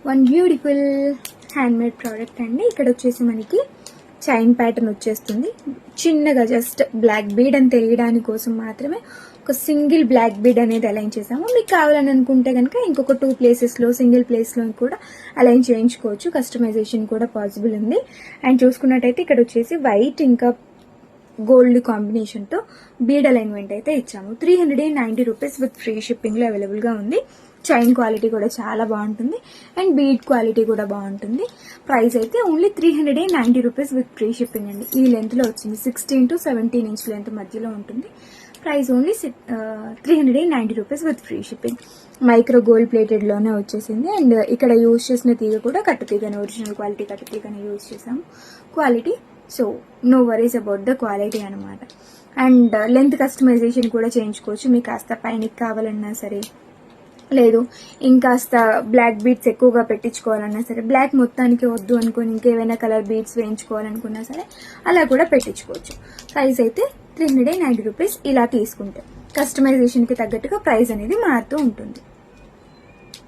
One beautiful handmade product అండి. ఇక్కడ వచ్చేసి మనకి చైన్ ప్యాటర్న్ వచ్చేస్తుంది. చిన్నగా జస్ట్ బ్లాక్ బీడ్ అని తెలియడానికి కోసం మాత్రమే ఒక సింగిల్ బ్లాక్ బీడ్ అనేది అలైన్ చేసాము. మీకు కావాలని అనుకుంటే కనుక ఇంకొక 2 ప్లేసెస్లో సింగిల్ ప్లేస్లో కూడా అలైన్ చేయించుకోవచ్చు. కస్టమైజేషన్ కూడా పాసిబుల్ ఉంది. అండ్ చూసుకున్నట్టయితే ఇక్కడ వచ్చేసి వైట్ ఇంకా గోల్డ్ కాంబినేషన్తో బీడ్ అలైన్మెంట్ అయితే ఇచ్చాము. 390 రూపీస్ విత్ ఫ్రీ షిప్పింగ్లో అవైలబుల్గా ఉంది. చైన్ క్వాలిటీ కూడా చాలా బాగుంటుంది అండ్ బీడ్ క్వాలిటీ కూడా బాగుంటుంది. ప్రైస్ అయితే only 390 rupees with free shipping అండి. ఈ లెంత్లో వచ్చింది 16 to 17 ఇంచ్ లెంత్ మధ్యలో ఉంటుంది. Price only 390 rupees with free shipping. Micro gold ప్లేటెడ్లోనే వచ్చేసింది. అండ్ ఇక్కడ యూజ్ చేసిన తీగ కూడా కట్టుతీగనే, ఒరిజినల్ క్వాలిటీ కట్టుతీగనే యూజ్ చేసాము. Quality so no worries about the quality అనమాట. అండ్ లెంత్ కస్టమైజేషన్ కూడా చేయించుకోవచ్చు. మీకు కాస్త పైనకి కావాలన్నా సరే, లేదు ఇంకాస్త బ్లాక్ బీడ్స్ ఎక్కువగా పెట్టించుకోవాలన్నా సరే, బ్లాక్ మొత్తానికి వద్దు అనుకుని ఇంకేమైనా కలర్ బీడ్స్ వేయించుకోవాలనుకున్నా సరే అలా కూడా పెట్టించుకోవచ్చు. ప్రైస్ అయితే 390 రూపీస్. ఇలా తీసుకుంటే కస్టమైజేషన్కి తగ్గట్టుగా ప్రైస్ అనేది మారుతూ ఉంటుంది.